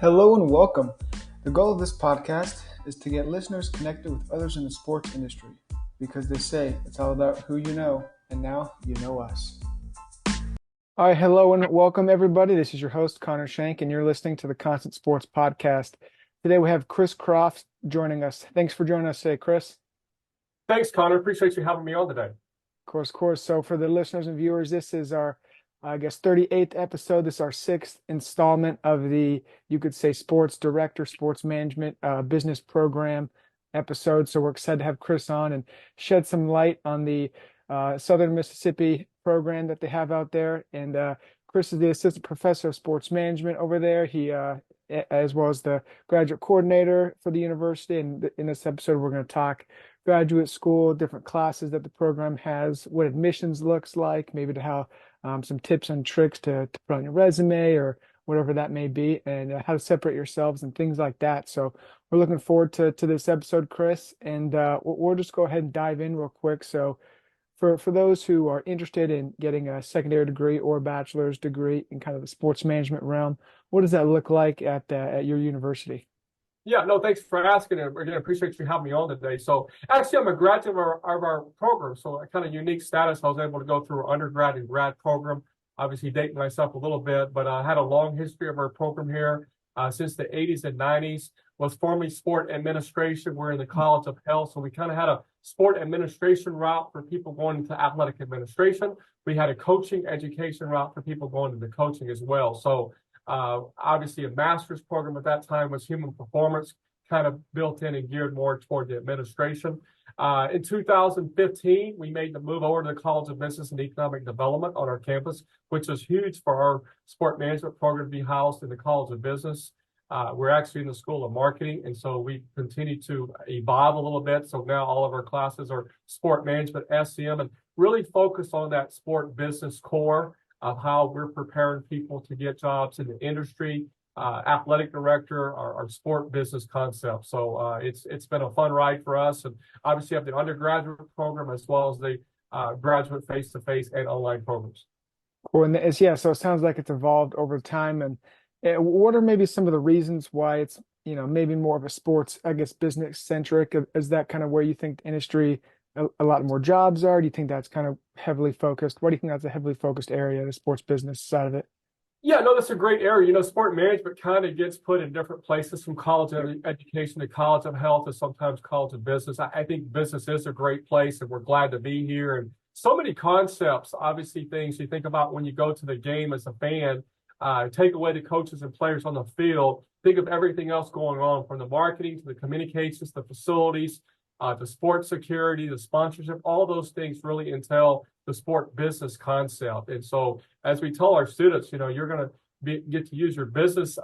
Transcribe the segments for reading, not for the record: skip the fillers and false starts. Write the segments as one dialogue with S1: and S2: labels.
S1: Hello and welcome. The goal of this podcast is to get listeners connected with others in the sports industry because they say it's all about who you know, and now you know us. All right, hello and welcome everybody. This is your host, Connor Shank, and you're listening to the Constant Sports Podcast. Today we have Chris Croft joining us. Thanks for joining us today, Chris.
S2: Thanks, Connor. Appreciate you having me on today.
S1: Of course. So for the listeners and viewers, this is our 38th episode. This is our 6th installment of the, you could say, sports director, sports management, business program episode. So we're excited to have Chris on and shed some light on the Southern Mississippi program that they have out there. And Chris is the assistant professor of sports management over there. He, as well as the graduate coordinator for the university. And in this episode, we're going to talk graduate school, different classes that the program has, what admissions looks like, maybe to how some tips and tricks to put on your resume or whatever that may be, and how to separate yourselves and things like that. So we're looking forward to this episode, Chris, and we'll just go ahead and dive in real quick. So for those who are interested in getting a secondary degree or a bachelor's degree in kind of the sports management realm, what does that look like at your university?
S2: Yeah, no, thanks for asking. And again, appreciate you having me on today. So actually, I'm a graduate of our program. So a kind of unique status. I was able to go through our undergrad and grad program, obviously dating myself a little bit, but I had a long history of our program here since the 80s and 90s. Was formerly sport administration. We're in the College of Health. So we kind of had a sport administration route for people going into athletic administration. We had a coaching education route for people going into coaching as well. So obviously, a master's program at that time was human performance, kind of built in and geared more toward the administration. In 2015, we made the move over to the College of Business and Economic Development on our campus, which was huge for our sport management program to be housed in the College of Business. We're actually in the School of Marketing, and so we continue to evolve a little bit. So now all of our classes are sport management, SCM, and really focus on that sport business core of how we're preparing people to get jobs in the industry, athletic director, our sport business concept. So it's been a fun ride for us, and obviously have the undergraduate program as well as the graduate face-to-face and online programs.
S1: Cool. And so it sounds like it's evolved over time. And what are maybe some of the reasons why it's, maybe more of a sports, business centric? Is that kind of where you think the industry, a lot more jobs are? Do you think that's kind of heavily focused? What do you think that's a heavily focused area, the sports business side of it?
S2: Yeah, no, that's a great area. Sport management kind of gets put in different places, from college education to College of Health to sometimes College of Business. I think business is a great place, and we're glad to be here. And so many concepts, obviously things you think about when you go to the game as a fan, take away the coaches and players on the field, think of everything else going on, from the marketing to the communications, the facilities, the sports security, the sponsorship, all those things really entail the sport business concept. And so as we tell our students, you're going to get to use your business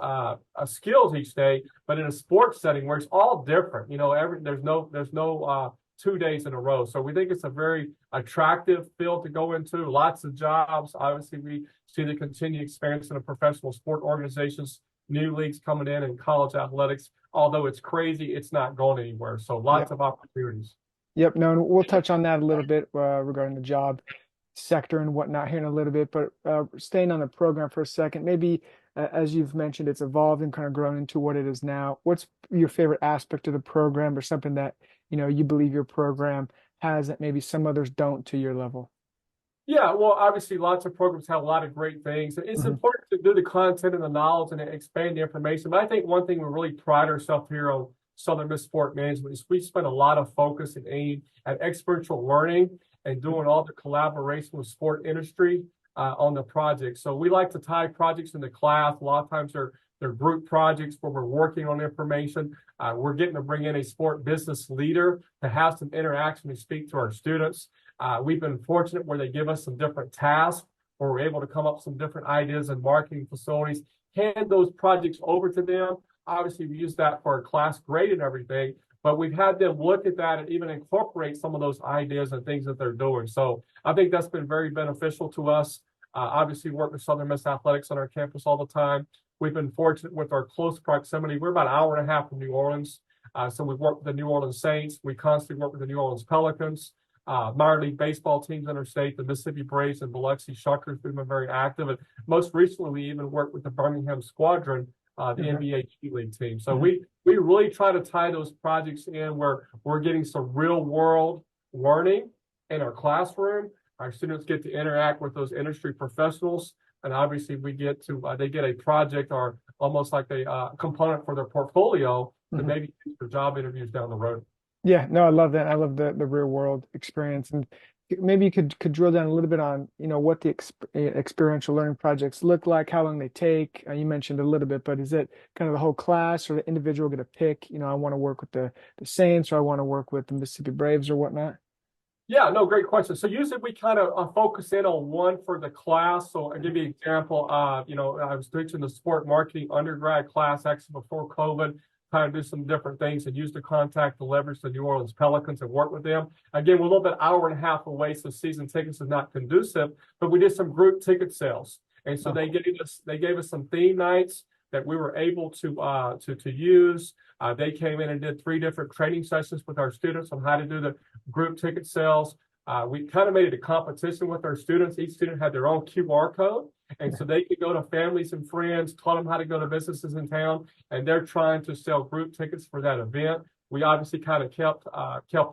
S2: skills each day, but in a sports setting where it's all different, there's no 2 days in a row. So we think it's a very attractive field to go into, lots of jobs. Obviously, we see the continued expansion of professional sport organizations, new leagues coming in, and college athletics. Although it's crazy, it's not going anywhere. So lots of opportunities.
S1: Yep. No, and we'll touch on that a little bit regarding the job sector and whatnot here in a little bit. But staying on the program for a second, maybe as you've mentioned, it's evolved and kind of grown into what it is now. What's your favorite aspect of the program, or something that you believe your program has that maybe some others don't to your level?
S2: Yeah, well, obviously, lots of programs have a lot of great things. It's important to do the content and the knowledge and expand the information. But I think one thing we really pride ourselves here on Southern Miss Sport Management is we spend a lot of focus and aim at experiential learning and doing all the collaboration with sport industry on the project. So we like to tie projects into class. A lot of times they're group projects where we're working on information. We're getting to bring in a sport business leader to have some interaction and speak to our students. We've been fortunate where they give us some different tasks, where we're able to come up with some different ideas and marketing facilities, hand those projects over to them. Obviously, we use that for our class grade and everything, but we've had them look at that and even incorporate some of those ideas and things that they're doing. So I think that's been very beneficial to us. Obviously, work with Southern Miss Athletics on our campus all the time. We've been fortunate with our close proximity. We're about an hour and a half from New Orleans. So we've worked with the New Orleans Saints. We constantly work with the New Orleans Pelicans. Minor league baseball teams interstate, the Mississippi Braves and Biloxi Shuckers. We've been very active. And most recently, we even worked with the Birmingham Squadron the NBA G League team. So we really try to tie those projects in where we're getting some real world learning in our classroom. Our students get to interact with those industry professionals, and obviously we get to they get a project or almost like a component for their portfolio to maybe use for job interviews down the road.
S1: Yeah, no, I love that. I love the real world experience, and maybe you could drill down a little bit on, what the experiential learning projects look like, how long they take. You mentioned a little bit, but is it kind of the whole class, or the individual get a pick? I want to work with the Saints, or I want to work with the Mississippi Braves, or whatnot.
S2: Yeah, no, great question. So usually we kind of focus in on one for the class. So I'll give you an example. I was teaching the sport marketing undergrad class actually before COVID, kind of do some different things and use the contact to leverage the New Orleans Pelicans and work with them. Again, we're a little bit hour and a half away, so season tickets is not conducive, but we did some group ticket sales. And so they gave us some theme nights that we were able to use. They came in and did 3 different training sessions with our students on how to do the group ticket sales. We kind of made it a competition with our students. Each student had their own QR code. And so they could go to families and friends, taught them how to go to businesses in town, and they're trying to sell group tickets for that event. We obviously kind of kept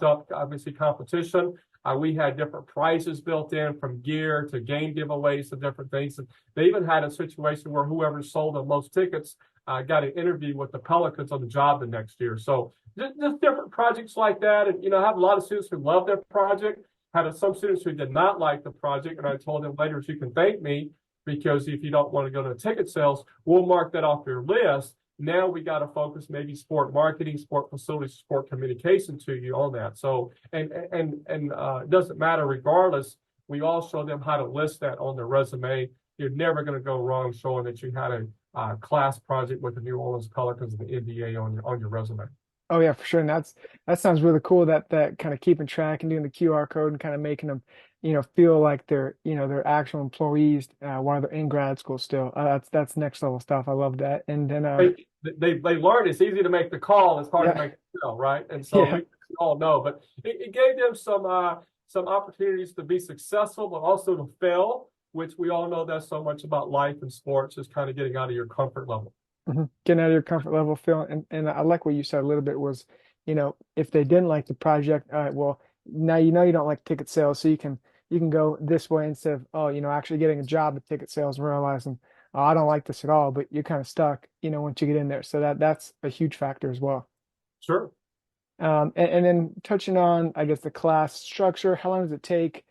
S2: up, obviously, competition. We had different prizes built in, from gear to game giveaways to different things. And they even had a situation where whoever sold the most tickets got an interview with the Pelicans on the job the next year. So just different projects like that. And, I have a lot of students who love their project, had some students who did not like the project. And I told them later, you can thank me, because if you don't want to go to ticket sales, we'll mark that off your list. Now we got to focus maybe sport marketing, sport facilities, sport communication to you on that. So, and it doesn't matter regardless. We all show them how to list that on their resume. You're never going to go wrong showing that you had a class project with the New Orleans Pelicans and the NBA on your resume.
S1: Oh yeah, for sure. And that sounds really cool, that kind of keeping track and doing the QR code and kind of making them, feel like they're actual employees while they're in grad school still. That's next level stuff. I love that. And then
S2: they learned it's easy to make the call, it's hard to make the sell, right? And so we all know, but it gave them some opportunities to be successful, but also to fail, which we all know that's so much about life and sports, is kind of getting out of your comfort level.
S1: Getting out of your comfort level, Phil. And I like what you said a little bit was, if they didn't like the project, all right, well, now you don't like ticket sales, so you can go this way instead of, actually getting a job at ticket sales and realizing, oh, I don't like this at all, but you're kind of stuck, once you get in there. So that's a huge factor as well.
S2: Sure.
S1: And then touching on, I guess, the class structure, how long does it take,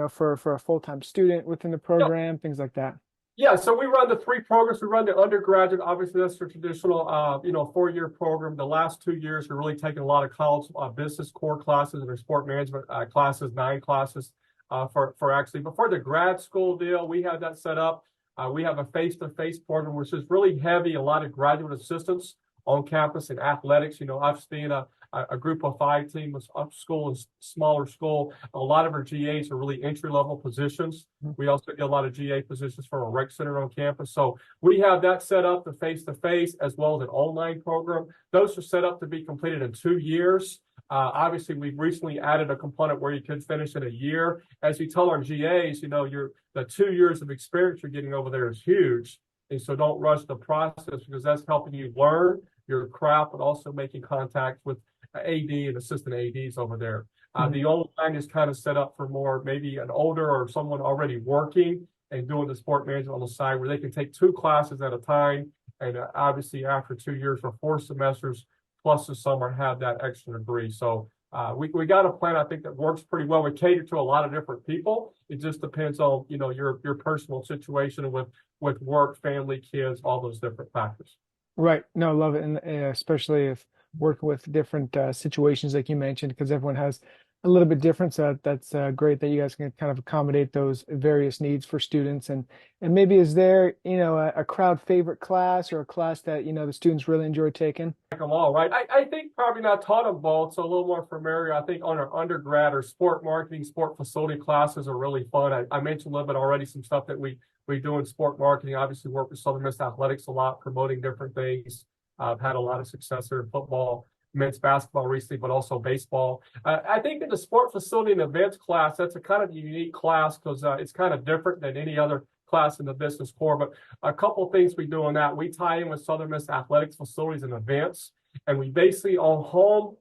S1: for a full-time student within the program, things like that?
S2: Yeah, so we run the 3 programs. We run the undergraduate. Obviously, that's the traditional, 4-year program. The last 2 years, we're really taking a lot of college business core classes and our sport management classes, 9 classes for actually. But for the grad school deal, we have that set up. We have a face-to-face program, which is really heavy, a lot of graduate assistants on campus in athletics. I've seen a group of 5 team was up school and smaller school. A lot of our GAs are really entry-level positions. We also get a lot of GA positions from a rec center on campus. So we have that set up, the face-to-face, as well as an online program. Those are set up to be completed in 2 years. Obviously, we've recently added a component where you could finish in a year. As we tell our GAs, the 2 years of experience you're getting over there is huge. And so don't rush the process, because that's helping you learn your craft, but also making contact with AD and assistant ADs over there. The online is kind of set up for more maybe an older or someone already working and doing the sport management on the side, where they can take 2 classes at a time. And obviously after 2 years or 4 semesters plus the summer, have that extra degree. So we got a plan, I think, that works pretty well. We cater to a lot of different people. It just depends on, your personal situation with work, family, kids, all those different factors.
S1: Right. No, I love it. And especially if working with different situations like you mentioned, because everyone has a little bit different. So that's great that you guys can kind of accommodate those various needs for students. And maybe is there, a crowd favorite class, or a class that, the students really enjoy taking?
S2: Them all, right? I think probably not taught them both, so a little more familiar. I think on our undergrad or sport marketing, sport facility classes are really fun. I mentioned a little bit already some stuff that we do in sport marketing. Obviously work with Southern Miss Athletics a lot, promoting different things. I've had a lot of success there in football, men's basketball recently, but also baseball. I think in the sport facility and events class, that's a kind of unique class, because it's kind of different than any other class in the business core. But a couple of things we do on that. We tie in with Southern Miss athletics facilities and events. And we basically, on home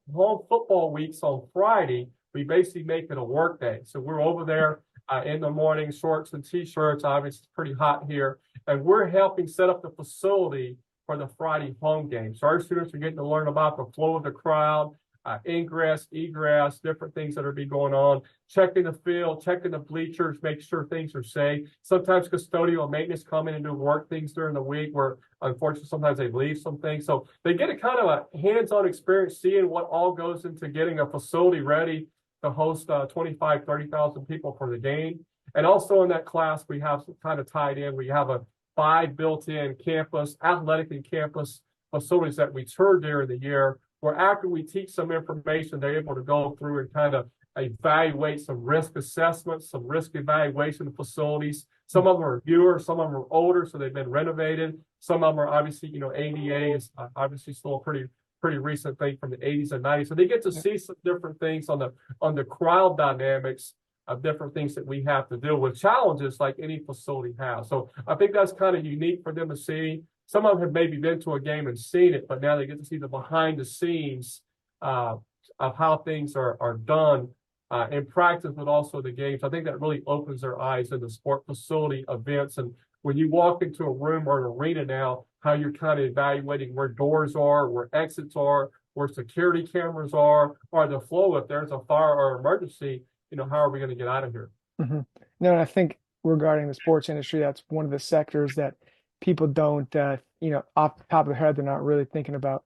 S2: football weeks on Friday, we basically make it a work day. So we're over there in the morning, shorts and t-shirts. Obviously, it's pretty hot here. And we're helping set up the facility for the Friday home game. So our students are getting to learn about the flow of the crowd, ingress, egress, different things that are be going on, checking the field, checking the bleachers, make sure things are safe. Sometimes custodial and maintenance come in and do work things during the week where, unfortunately, sometimes they leave some things. So they get a kind of a hands-on experience seeing what all goes into getting a facility ready to host 25, 30,000 people for the game. And also in that class, we have kind of tied in, we have 5 built-in campus, athletic and campus facilities that we tour during the year, where after we teach some information, they're able to go through and kind of evaluate some risk assessments, some risk evaluation of facilities. Some of them are newer, some of them are older, so they've been renovated. Some of them are obviously, ADA is obviously still a pretty recent thing from the 80s and 90s. So they get to see some different things on the crowd dynamics of different things that we have to deal with, challenges like any facility has. So I think that's kind of unique for them to see. Some of them have maybe been to a game and seen it, but now they get to see the behind the scenes of how things are done in practice, but also the games. I think that really opens their eyes in the sport facility events. And when you walk into a room or an arena now, how you're kind of evaluating where doors are, where exits are, where security cameras are, or the flow. If there's a fire or emergency, how are we going to get out of here?
S1: Mm-hmm. No, I think regarding the sports industry, that's one of the sectors that people don't, off the top of their head, they're not really thinking about,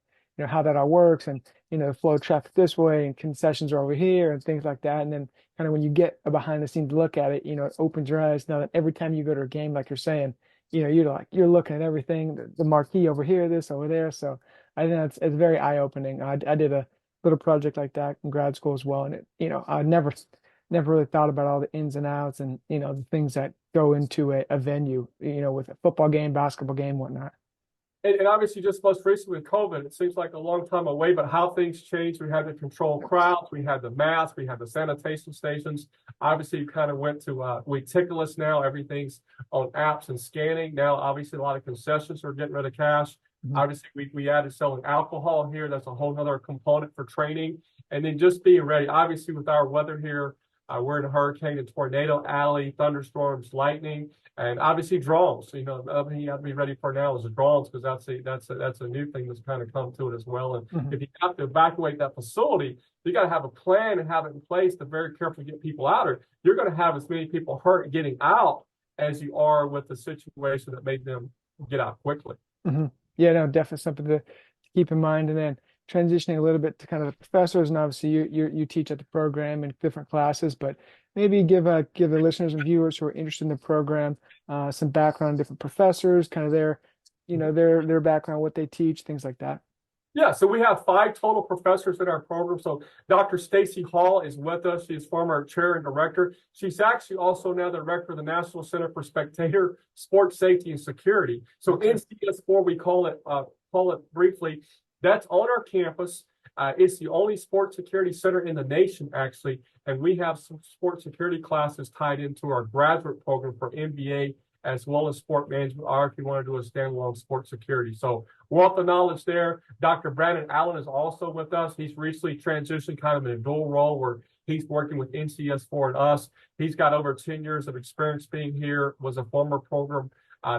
S1: how that all works and, the flow of traffic this way and concessions are over here and things like that. And then kind of when you get a behind the scenes look at it, it opens your eyes. Now that every time you go to a game, like you're saying, you're looking at everything, the marquee over here, this over there. So I think it's very eye opening. I did a little project like that in grad school as well. And I never really thought about all the ins and outs and, the things that go into a venue, with a football game, basketball game, whatnot.
S2: And obviously, just most recently with COVID, it seems like a long time away, but how things changed. We had to control crowds. We had the masks. We had the sanitation stations. Obviously, you kind of went to 𝗦𝗽cie now. Everything's on apps and scanning. Now, obviously, a lot of concessions are getting rid of cash. Mm-hmm. Obviously, we added selling alcohol here. That's a whole other component for training. And then just being ready. Obviously, with our weather here, we're in a hurricane and tornado alley, thunderstorms, lightning, and obviously drones. So, the other thing you have to be ready for now is the drones, because that's a new thing that's kind of come to it as well. And mm-hmm. if you have to evacuate that facility, you got to have a plan and have it in place to very carefully get people out. Or you're going to have as many people hurt getting out as you are with the situation that made them get out quickly.
S1: Mm-hmm. Yeah, no, definitely something to keep in mind. And then transitioning a little bit to kind of the professors, and obviously you teach at the program in different classes, but maybe give the listeners and viewers who are interested in the program some background on different professors, kind of their background, what they teach, things like that.
S2: Yeah, so we have 5 total professors in our program. So Dr. 𝗦𝗧cie Hall is with us. She's former chair and director. She's actually also now the director of the National Center for Spectator Sports Safety and Security. So okay. NCS4, we call it briefly. That's on our campus. It's the only sports security center in the nation, actually, and we have some sports security classes tied into our graduate program for MBA as well as sport management, or if you want to do a standalone sports security. So wealth of knowledge there. Dr. Brandon Allen is also with us. He's recently transitioned kind of in a dual role where he's working with NCS4 and us. He's got over 10 years of experience being here, was a former program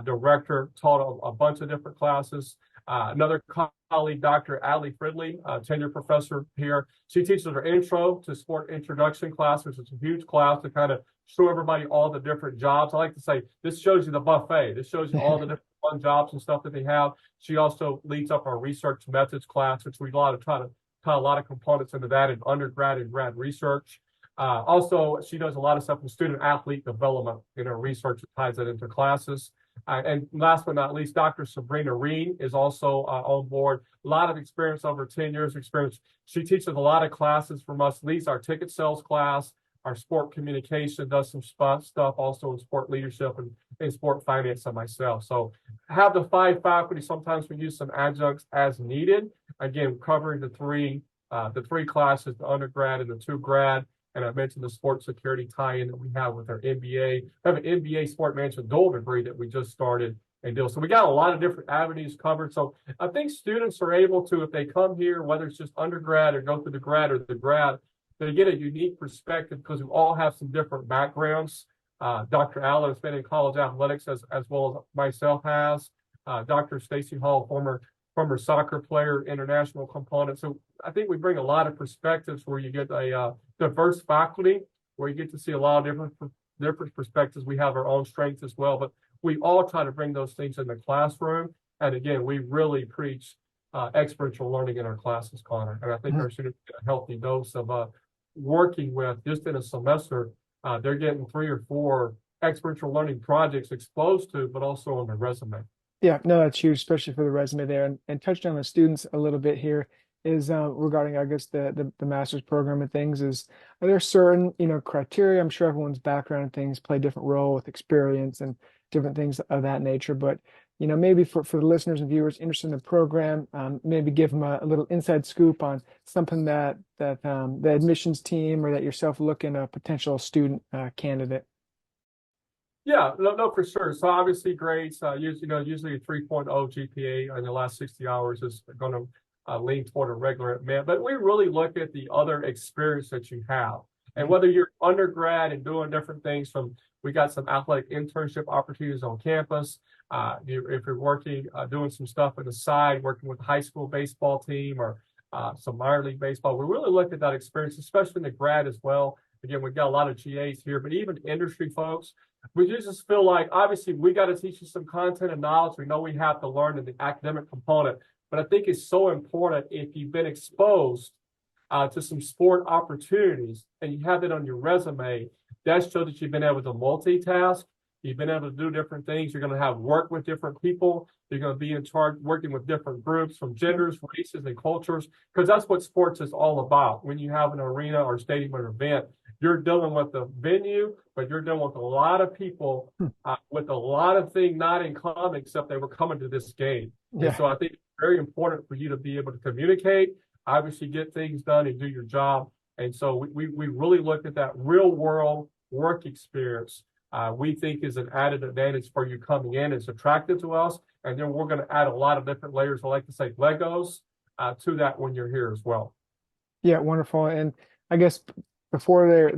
S2: director, taught a bunch of different classes. Another colleague, Dr. Allie Fridley, tenured professor here. She teaches her intro to sport introduction class, which is a huge class to kind of show everybody all the different jobs. I like to say, this shows you the buffet. This shows you all the different fun jobs and stuff that they have. She also leads up our research methods class, which we try to tie a lot of components into that in undergrad and grad research. Also, she does a lot of stuff in student athlete development in her research that ties that into classes. And last but not least, Dr. Sabrina Reed is also on board. A lot of experience, over 10 years of experience. She teaches a lot of classes from us, leads our ticket sales class, our sport communication, does some stuff also in sport leadership and sport finance and myself. So have the 5 faculty. Sometimes we use some adjuncts as needed. Again, covering the three classes, the undergrad and the 2 grad. And I mentioned the sports security tie-in that we have with our MBA. We have an MBA sport management dual degree that we just started and deal. So we got a lot of different avenues covered. So I think students are able to, if they come here, whether it's just undergrad or go through the grad or the grad, they get a unique perspective because we all have some different backgrounds. Dr. Allen has been in college athletics as well as myself has. Dr. Stacey Hall, former soccer player, international component. So I think we bring a lot of perspectives where you get a diverse faculty, where you get to see a lot of different perspectives. We have our own strengths as well, but we all try to bring those things in the classroom. And again, we really preach experiential learning in our classes, Connor. And I think our students get a healthy dose of working with, just in a semester, they're getting 3 or 4 experiential learning projects exposed to, but also on their resume.
S1: Yeah, no, that's huge, especially for the resume there. And touched on the students a little bit here is regarding, I guess, the master's program and things. Are there certain, criteria? I'm sure everyone's background and things play a different role with experience and different things of that nature. But, maybe for the listeners and viewers interested in the program, maybe give them a little inside scoop on something that the admissions team or that yourself look in a potential student candidate.
S2: Yeah, no, for sure. So obviously grades, usually a 3.0 GPA in the last 60 hours is going to lean toward a regular admit. But we really look at the other experience that you have. And whether you're undergrad and doing different things we got some athletic internship opportunities on campus. If you're working, doing some stuff on the side, working with the high school baseball team or some minor league baseball, we really look at that experience, especially in the grad as well. Again, we've got a lot of GAs here, but even industry folks, we just feel like, obviously, we got to teach you some content and knowledge. We know we have to learn in the academic component, but I think it's so important if you've been exposed to some sport opportunities and you have it on your resume, that shows that you've been able to multitask. You've been able to do different things. You're going to have work with different people. You're going to be in charge working with different groups from genders, races, and cultures, because that's what sports is all about. When you have an arena or stadium or event, you're dealing with the venue, but you're dealing with a lot of people with a lot of things not in common except they were coming to this game. Yeah. And so I think it's very important for you to be able to communicate, obviously get things done and do your job. And so we really look at that real world work experience. We think is an added advantage for you coming in. It's attractive to us. And then we're going to add a lot of different layers, I like to say Legos, to that when you're here as well. Yeah,
S1: wonderful. And I guess before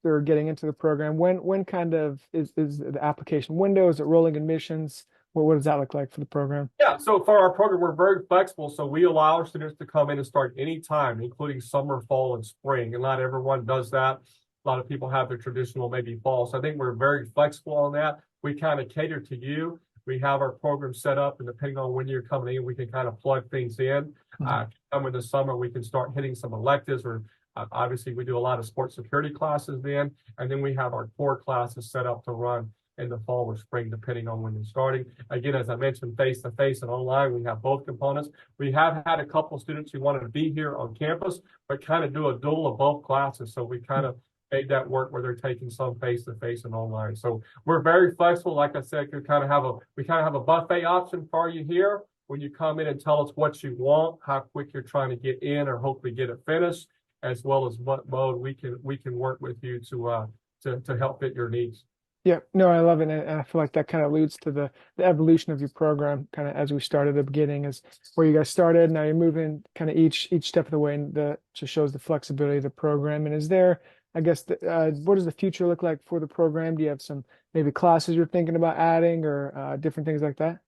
S1: they're getting into the program, when kind of is the application window? Is it rolling admissions? What does that look like for the program?
S2: Yeah, so for our program, we're very flexible. So we allow our students to come in and start anytime, including summer, fall, and spring. And not everyone does that. A lot of people have their traditional maybe fall. So I think we're very flexible on that. We kind of cater to you. We have our program set up, and depending on when you're coming in, we can kind of plug things in. Come in the summer, we can start hitting some electives, or obviously we do a lot of sports security classes then, and then we have our core classes set up to run in the fall or spring, depending on when you're starting. Again, as I mentioned, face-to-face and online, we have both components. We have had a couple of students who wanted to be here on campus, but kind of do a dual of both classes. So we kind of made that work where they're taking some face-to-face and online. So we're very flexible. Like I said, we kind of have a buffet option for you here when you come in and tell us what you want, how quick you're trying to get in or hopefully get it finished, as well as what mode we can work with you to help fit your needs.
S1: Yeah, no, I love it. And I feel like that kind of alludes to the evolution of your program, kind of as we started at the beginning, is where you guys started. Now you're moving kind of each step of the way, and just shows the flexibility of the program. And is there, I guess, what does the future look like for the program? Do you have some maybe classes you're thinking about adding or different things like that?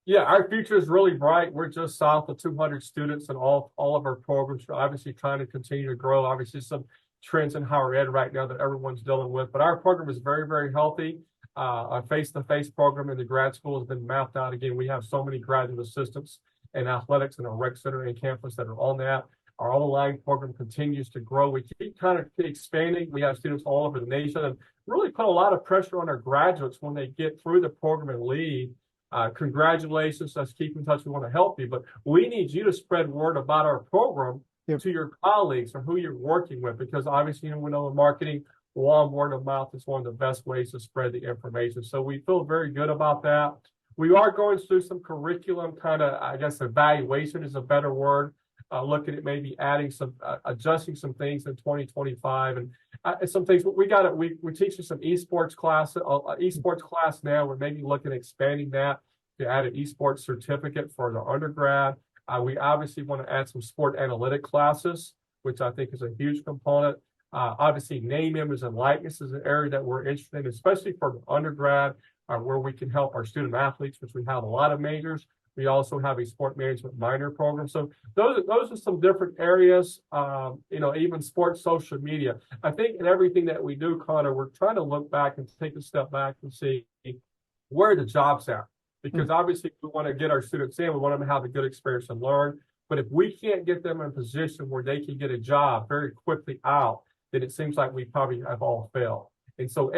S2: Yeah, our future is really bright. We're just south of 200 students in all of our programs. We're obviously trying to continue to grow. Obviously, some trends in higher ed right now that everyone's dealing with. But our program is very, very healthy. Our face-to-face program in the grad school has been mapped out. Again, we have so many graduate assistants in athletics and our rec center and campus that are on that. Our online program continues to grow. We keep kind of expanding. We have students all over the nation and really put a lot of pressure on our graduates when they get through the program and leave. Congratulations. Let's keep in touch. We want to help you. But we need you to spread word about our program to your colleagues or who you're working with, because obviously, we know in marketing, warm word of mouth is one of the best ways to spread the information. So we feel very good about that. We are going through some curriculum kind of, I guess, evaluation is a better word. looking at maybe adding some, adjusting some things in 2025, and some things we're teaching some esports class now. We're maybe looking at expanding that to add an esports certificate for the undergrad. We obviously want to add some sport analytic classes, which I think is a huge component. Obviously, name, image, and likeness is an area that we're interested in, especially for undergrad, where we can help our student athletes, which we have a lot of majors. We also have a sport management minor program. So those are some different areas, even sports social media. I think in everything that we do, Connor, we're trying to look back and take a step back and see where the jobs at. Because obviously we want to get our students in, we want them to have a good experience and learn. But if we can't get them in a position where they can get a job very quickly out, then it seems like we probably have all failed. And so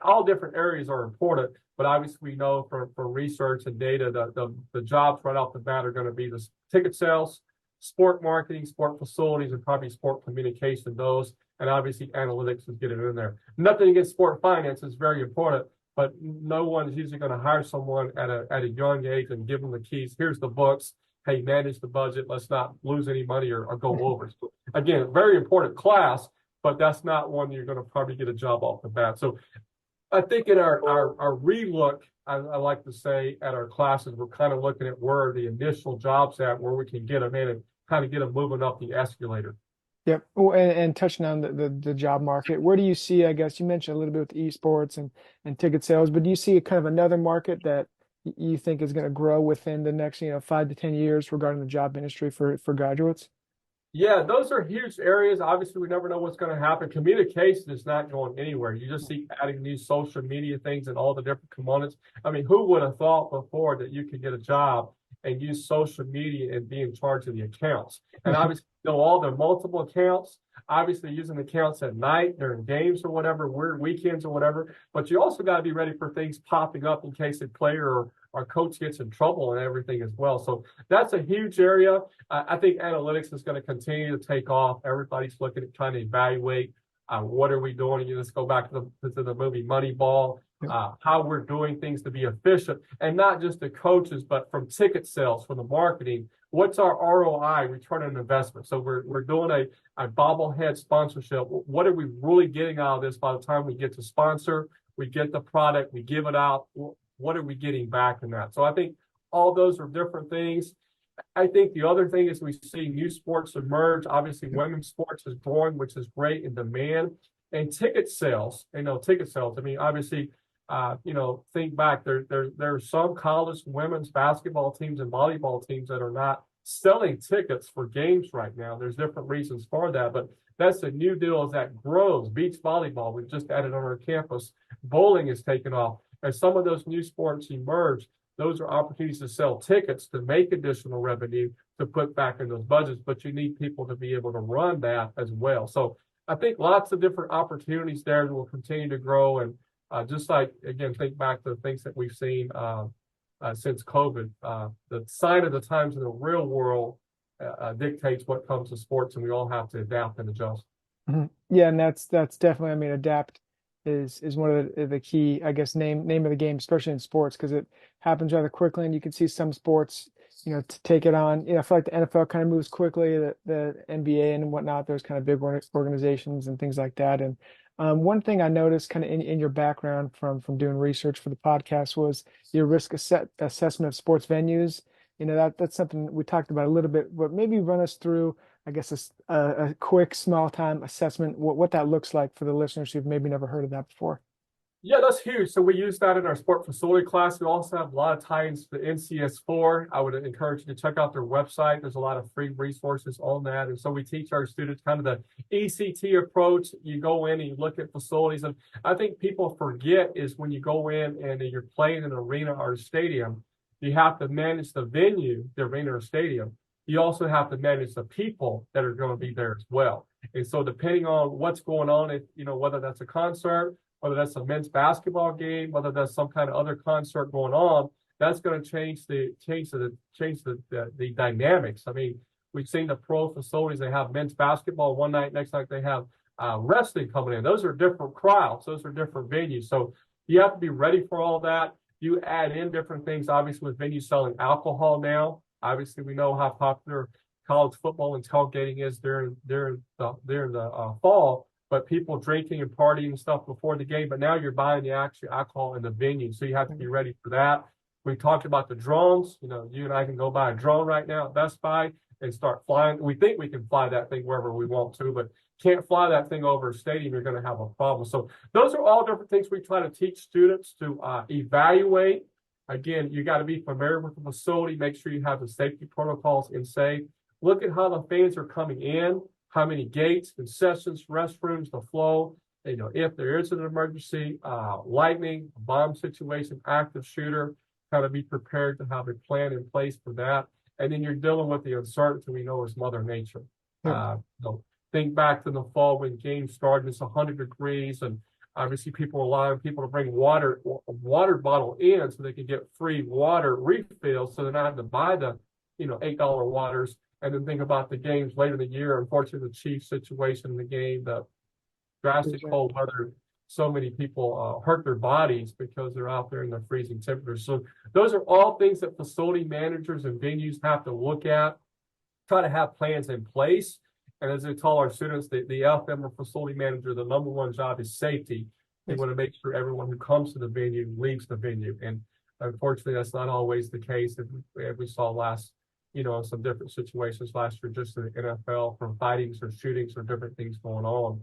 S2: all different areas are important, but obviously we know for research and data, the jobs right off the bat are going to be the ticket sales, sport marketing, sport facilities, and probably sport communication, those, and obviously analytics is getting in there. Nothing against sport finance, is very important, but no one is usually going to hire someone at a young age and give them the keys. Here's the books. Hey, manage the budget. Let's not lose any money or go over. So again, very important class, but that's not one you're going to probably get a job off the bat. So I think in our relook, I like to say, at our classes, we're kind of looking at where are the initial jobs at, where we can get them in and kind of get them moving up the escalator.
S1: Yep. Oh, and touching on the job market, where do you see, I guess you mentioned a little bit with esports and ticket sales, but do you see kind of another market that you think is going to grow within the next 5 to 10 years regarding the job industry for graduates?
S2: Yeah, those are huge areas. Obviously, we never know what's going to happen. Communication is not going anywhere. You just see adding these social media things and all the different components. I mean, who would have thought before that you could get a job and use social media and be in charge of the accounts? And obviously, all their multiple accounts, obviously using accounts at night during games or whatever, weird weekends or whatever. But you also got to be ready for things popping up in case a player or coach gets in trouble and everything as well. So that's a huge area. I think analytics is going to continue to take off. Everybody's looking at trying to evaluate what are we doing. You just go back to the movie Moneyball, how we're doing things to be efficient, and not just the coaches, but from ticket sales, from the marketing. What's our ROI, return on investment? So we're doing a bobblehead sponsorship. What are we really getting out of this by the time we get to sponsor? We get the product, we give it out. What are we getting back in that? So I think all those are different things. I think the other thing is we see new sports emerge. Obviously, women's sports is growing, which is great in demand. And ticket sales, I mean, obviously, think back, there's some college women's basketball teams and volleyball teams that are not selling tickets for games right now. There's different reasons for that, but that's a new deal as that grows. Beach volleyball, we've just added on our campus. Bowling is taking off. As some of those new sports emerge, those are opportunities to sell tickets to make additional revenue to put back in those budgets, but you need people to be able to run that as well. So I think lots of different opportunities there that will continue to grow. And just like, again, think back to the things that we've seen since COVID, the sign of the times in the real world dictates what comes to sports, and we all have to adapt and adjust.
S1: Mm-hmm. Yeah, and that's definitely, I mean, adapt is one of the key, I guess, name of the game, especially in sports, because it happens rather quickly, and you can see some sports, to take it on. I feel like the NFL kind of moves quickly, the NBA and whatnot, those kind of big organizations and things like that. And one thing I noticed kind of in your background from doing research for the podcast was your risk assessment of sports venues. That's something we talked about a little bit, but maybe run us through, I guess, a quick small time assessment, what that looks like for the listeners who've maybe never heard of that before.
S2: Yeah, that's huge. So we use that in our sport facility class. We also have a lot of tie-ins to the NCS4. I would encourage you to check out their website. There's a lot of free resources on that. And so we teach our students kind of the ECT approach. You go in and you look at facilities. And I think people forget is when you go in and you're playing in an arena or a stadium, you have to manage the venue, the arena or stadium. You also have to manage the people that are going to be there as well. And so depending on what's going on, whether that's a concert, whether that's a men's basketball game, whether that's some kind of other concert going on, that's going to change the dynamics. I mean, we've seen the pro facilities, they have men's basketball one night, next night they have wrestling coming in. Those are different crowds, those are different venues. So you have to be ready for all that. You add in different things, obviously, with venues selling alcohol now. Obviously, we know how popular college football and tailgating is during the fall, but people drinking and partying and stuff before the game. But now you're buying the actual alcohol in the venue, so you have to be ready for that. We talked about the drones. You know, you and I can go buy a drone right now at Best Buy and start flying. We think we can fly that thing wherever we want to, but can't fly that thing over a stadium, you're going to have a problem. So those are all different things we try to teach students to evaluate. Again, you got to be familiar with the facility, make sure you have the safety protocols in safe. Look at how the fans are coming in, how many gates, concessions, restrooms, the flow. You know, if there is an emergency, lightning, bomb situation, active shooter, kind of be prepared to have a plan in place for that. And then you're dealing with the uncertainty we know is Mother Nature. So think back to the fall when games started, it's 100 degrees, and obviously people are allowing people to bring a water bottle in so they can get free water refills, so they're not having to buy the, you know, $8 waters. And then think about the games later in the year. Unfortunately, the Chiefs situation in the game, the drastic cold weather, so many people hurt their bodies because they're out there in the freezing temperatures. So those are all things that facility managers and venues have to look at, try to have plans in place. And as I tell our students, the FM or facility manager, the number one job is safety. They want to make sure everyone who comes to the venue leaves the venue. And unfortunately, that's not always the case. If we saw some different situations last year, just in the NFL, from fightings or shootings or different things going on.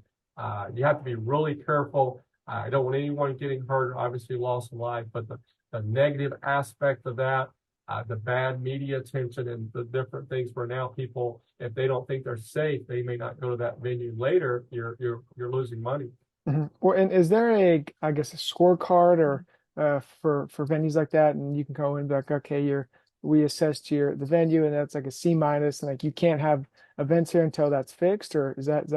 S2: You have to be really careful. I don't want anyone getting hurt, obviously loss of life, but the negative aspect of that, the bad media attention and the different things where now people, if they don't think they're safe, they may not go to that venue later. You're losing money.
S1: Well, and is there a scorecard or for venues like that, and you can go in and be like, okay, we assessed the venue and that's like a C minus, and like you can't have events here until that's fixed, or is that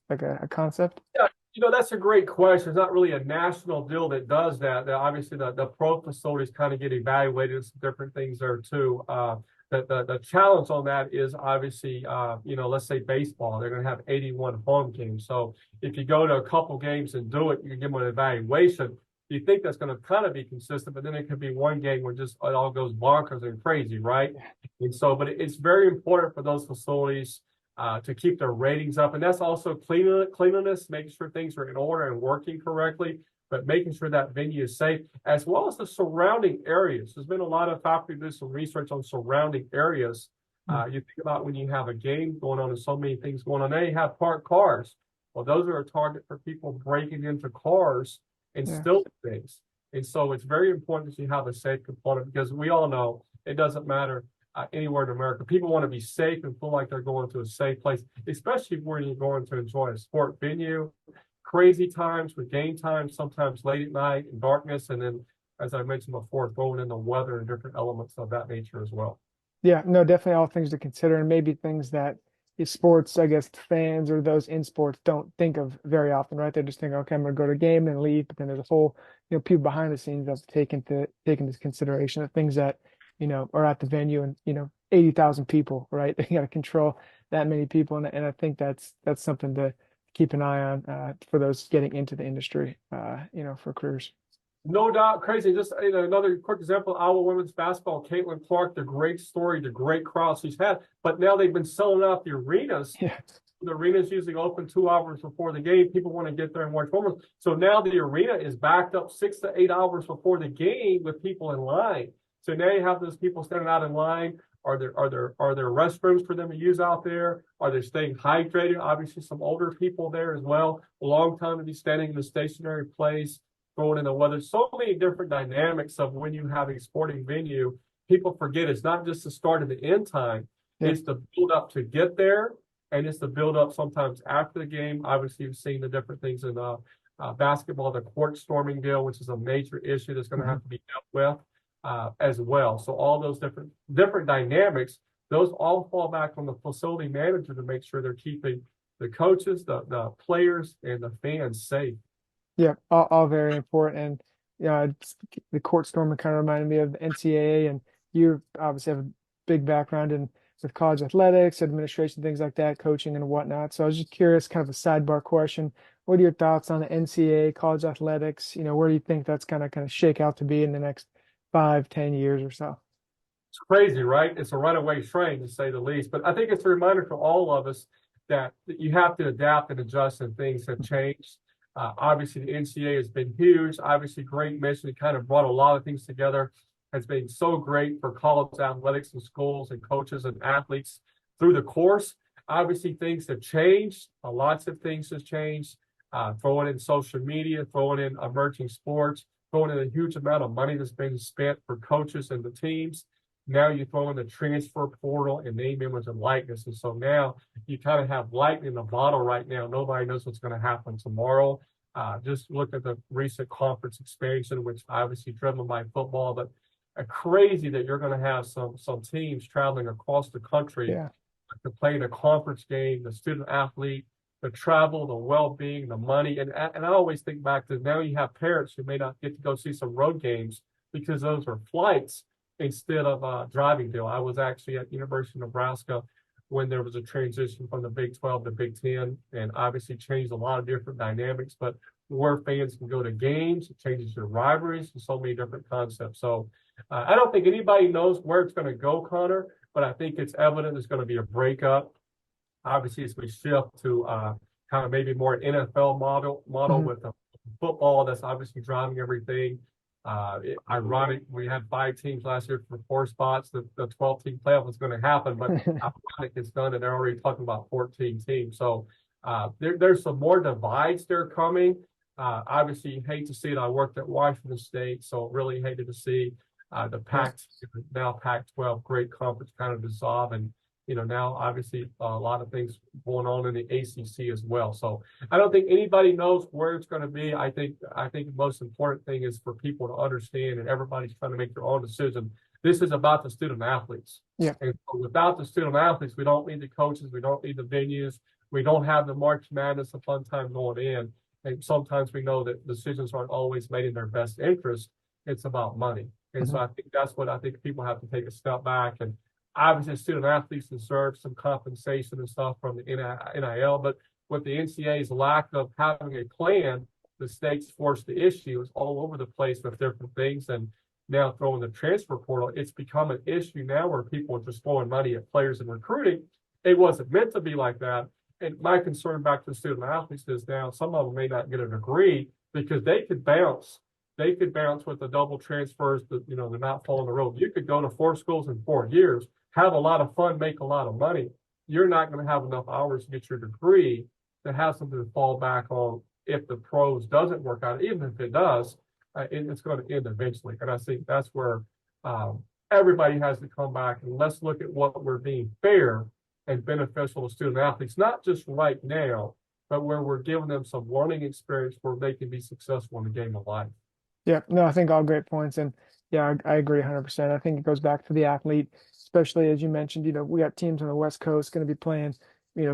S1: like a concept?
S2: Yeah, that's a great question. It's not really a national deal that does that. Obviously, the pro facilities kind of get evaluated, some different things there too. The challenge on that is obviously, let's say baseball, they're going to have 81 home games. So if you go to a couple games and do it, you can give them an evaluation. You think that's going to kind of be consistent, but then it could be one game where just it all goes bonkers and crazy, right? And so, but it's very important for those facilities to keep their ratings up. And that's also cleanliness, making sure things are in order and working correctly, but making sure that venue is safe, as well as the surrounding areas. There's been a lot of faculty do some research on surrounding areas. You think about when you have a game going on and so many things going on, they have parked cars. Well, those are a target for people breaking into cars and stealing things. And so it's very important that you have a safe component, because we all know it doesn't matter anywhere in America. People want to be safe and feel like they're going to a safe place, especially when you're going to enjoy a sport venue. Crazy times with game time, sometimes late at night in darkness, and then, as I mentioned before, throwing in the weather and different elements of that nature as well.
S1: Yeah, no, definitely all things to consider, and maybe things that sports, fans or those in sports don't think of very often, right? They just think, okay, I'm going to go to a game and leave, but then there's a whole, people behind the scenes that have to take into consideration of things that, are at the venue, and 80,000 people, right? They got to control that many people, and I think that's something to keep an eye on for those getting into the industry, for careers.
S2: No doubt, crazy. Just another quick example: Iowa women's basketball, Caitlin Clark, the great story, the great crowd she's had. But now they've been selling out the arenas. Yeah. The arenas usually open 2 hours before the game. People want to get there and watch women. So now the arena is backed up 6 to 8 hours before the game with people in line. So now you have those people standing out in line. Are there restrooms for them to use out there? Are they staying hydrated? Obviously, some older people there as well. A long time to be standing in a stationary place, going in the weather. So many different dynamics of when you have a sporting venue. People forget it's not just the start and the end time. Yeah. It's the build up to get there, and it's the build up sometimes after the game. Obviously, you've seen the different things in basketball, the court storming deal, which is a major issue that's going to have to be dealt with. As well. So all those different dynamics, those all fall back on the facility manager to make sure they're keeping the coaches, the players, and the fans safe.
S1: Yeah, all very important. And the court storming kind of reminded me of the NCAA, and you obviously have a big background with college athletics, administration, things like that, coaching and whatnot. So I was just curious, kind of a sidebar question. What are your thoughts on the NCAA, college athletics? Where do you think that's kind of shake out to be in the next 5-10 years or so?
S2: It's crazy, right? It's a runaway train, to say the least. But I think it's a reminder for all of us that you have to adapt and adjust, and things have changed. Obviously, the NCAA has been huge. Obviously, great mission. It kind of brought a lot of things together. Has been so great for college athletics and schools and coaches and athletes through the course. Obviously, things have changed. Lots of things have changed. Throwing in social media, throwing in emerging sports, throwing in a huge amount of money that's being spent for coaches and the teams. Now you throw in the transfer portal and name, image, and likeness. And so now you kind of have lightning in a bottle right now. Nobody knows what's going to happen tomorrow. Just look at the recent conference expansion, which obviously driven by football, but crazy that you're going to have some teams traveling across the country to play in a conference game, the student athlete, the travel, the well-being, the money. And I always think back to now you have parents who may not get to go see some road games because those are flights instead of a driving deal. I was actually at University of Nebraska when there was a transition from the Big 12 to Big 10, and obviously changed a lot of different dynamics, but where fans can go to games, it changes your rivalries and so many different concepts. So I don't think anybody knows where it's going to go, Connor, but I think it's evident there's going to be a breakup. Obviously, as we shift to kind of maybe more NFL model with the football that's obviously driving everything. Ironic, we had 5 teams last year for 4 spots. The 12-team playoff was going to happen, but ironic it's done, and they're already talking about 14 teams. So there's some more divides there coming. Obviously, you hate to see it. I worked at Washington State, so really hated to see the Pac-12 great conference kind of dissolve, and now obviously a lot of things going on in the ACC as well. So I don't think anybody knows where it's going to be. I think the most important thing is for people to understand, and everybody's trying to make their own decision. This is about the student athletes.
S1: Yeah.
S2: And so without the student athletes, we don't need the coaches, we don't need the venues, we don't have the March Madness, a fun time going in. And sometimes we know that decisions aren't always made in their best interest. It's about money. And so I think that's what I think people have to take a step back. And obviously, student athletes deserve some compensation and stuff from the NIL, but with the NCAA's lack of having a plan, the states forced the issue is all over the place with different things. And now throwing the transfer portal, it's become an issue now where people are just throwing money at players and recruiting. It wasn't meant to be like that. And my concern back to the student athletes is now some of them may not get a degree because they could bounce. They could bounce with the double transfers that, they're not following the rules. You could go to 4 schools in 4 years, have a lot of fun, make a lot of money. You're not going to have enough hours to get your degree to have something to fall back on if the pros doesn't work out. Even if it does, it's going to end eventually. And I think that's where everybody has to come back and let's look at what we're being fair and beneficial to student athletes, not just right now, but where we're giving them some learning experience where they can be successful in the game of life.
S1: Yeah, no, I think all great points. And yeah, I agree 100%. I think it goes back to the athlete, especially as you mentioned, we got teams on the West Coast going to be playing,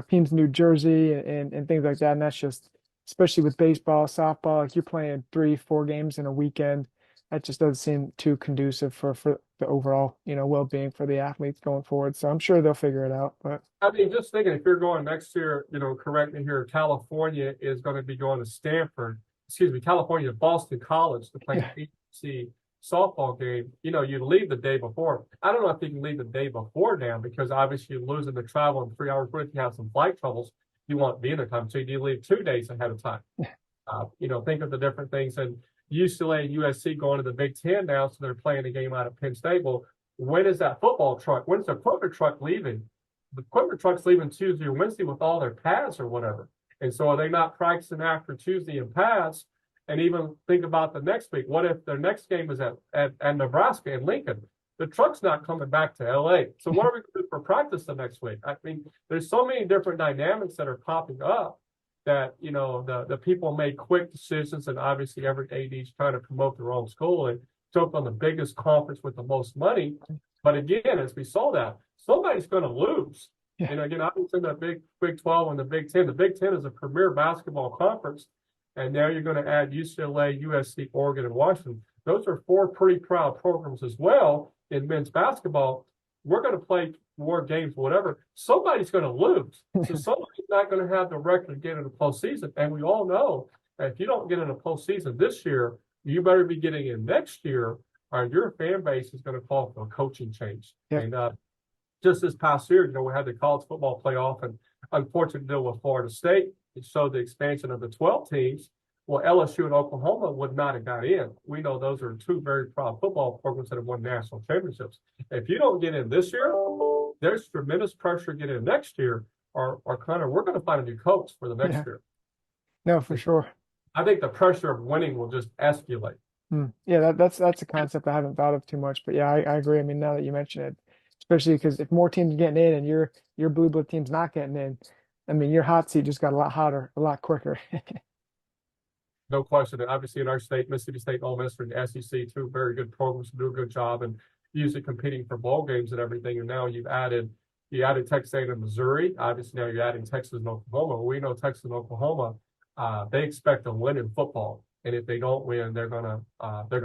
S1: teams in New Jersey and things like that. And that's just, especially with baseball, softball, like you're playing 3-4 games in a weekend. That just doesn't seem too conducive for the overall, well-being for the athletes going forward. So I'm sure they'll figure it out. But
S2: I mean, just thinking, if you're going next year, correct me here, California is going to be going to California, Boston College to play the ACC softball game. You leave the day before. I don't know if you can leave the day before now because obviously you're losing the travel in 3 hours. What if you have some flight troubles? You want to be in the time. So you leave 2 days ahead of time. Think of the different things. And UCLA and USC going to the Big Ten now, so they're playing a game out of Penn State. Well, when is that football truck? When's the equipment truck leaving? The equipment truck's leaving Tuesday or Wednesday with all their pads or whatever. And so are they not practicing after Tuesday in pads? And even think about the next week. What if their next game is at Nebraska and Lincoln? The truck's not coming back to LA. So what are we going to do for practice the next week? I mean, there's so many different dynamics that are popping up that, the people make quick decisions, and obviously every AD is trying to promote their own school and jump on the biggest conference with the most money. But again, as we saw that, somebody's going to lose.
S1: Yeah.
S2: And again, I was in the Big 12 and the Big 10. The Big 10 is a premier basketball conference. And now you're going to add UCLA, USC, Oregon, and Washington. Those are 4 pretty proud programs as well in men's basketball. We're going to play more games, whatever. Somebody's going to lose. So somebody's not going to have the record to get in the postseason. And we all know that if you don't get in the postseason this year, you better be getting in next year, your fan base is going to call for a coaching change.
S1: Yep.
S2: And just this past year, we had the college football playoff, and unfortunately deal with Florida State. It showed the expansion of the 12 teams. Well, LSU and Oklahoma would not have got in. We know those are two very proud football programs that have won national championships. If you don't get in this year, there's tremendous pressure to get in next year, or kind of we're going to find a new coach for the next year.
S1: No, for sure.
S2: I think the pressure of winning will just escalate.
S1: Yeah, that's a concept I haven't thought of too much, but yeah, I agree. I mean, now that you mention it, especially because if more teams are getting in and your blue blood team's not getting in, I mean, your hot seat just got a lot hotter, a lot quicker.
S2: No question. And obviously in our state, Mississippi State and Ole Miss are in the SEC, two very good programs to do a good job and usually competing for bowl games and everything. And now you added Texas A&M and Missouri. Obviously now you're adding Texas and Oklahoma. We know Texas and Oklahoma, they expect to win in football. And if they don't win, they're gonna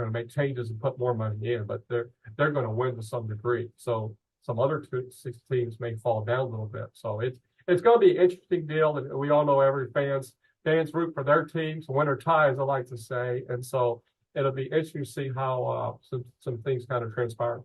S2: make changes and put more money in, but they're gonna win to some degree. So some other six teams may fall down a little bit. So it's gonna be an interesting deal, and we all know every fans root for their teams, win or tie, as I like to say. And so it'll be interesting to see how some things kind of transpire.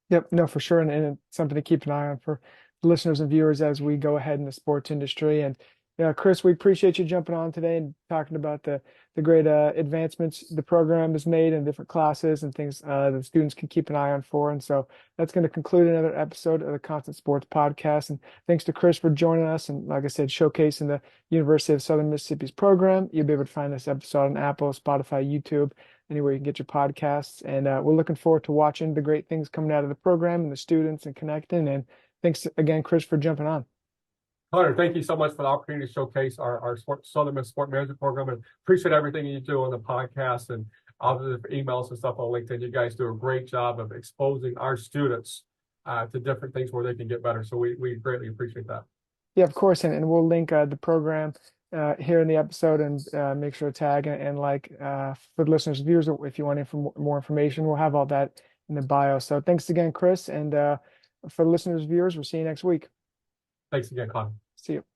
S1: Yep, no, for sure, and it's something to keep an eye on for listeners and viewers as we go ahead in the sports industry. And yeah, Chris, we appreciate you jumping on today and talking about the great advancements the program has made in different classes and things the students can keep an eye on for. And so that's going to conclude another episode of the Constant Sports Podcast. And thanks to Chris for joining us and, like I said, showcasing the University of Southern Mississippi's program. You'll be able to find this episode on Apple, Spotify, YouTube, anywhere you can get your podcasts. And we're looking forward to watching the great things coming out of the program and the students and connecting. And thanks again, Chris, for jumping on.
S2: Hunter, thank you so much for the opportunity to showcase our Southern Miss Sport Management Program, and appreciate everything you do on the podcast and other emails and stuff on LinkedIn. You guys do a great job of exposing our students to different things where they can get better. So we greatly appreciate that.
S1: Yeah, of course. And we'll link the program here in the episode and make sure to tag and like for the listeners and viewers, if you want more information, we'll have all that in the bio. So thanks again, Chris. And for the listeners and viewers, we'll see you next week.
S2: Thanks again, Connor.
S1: See you.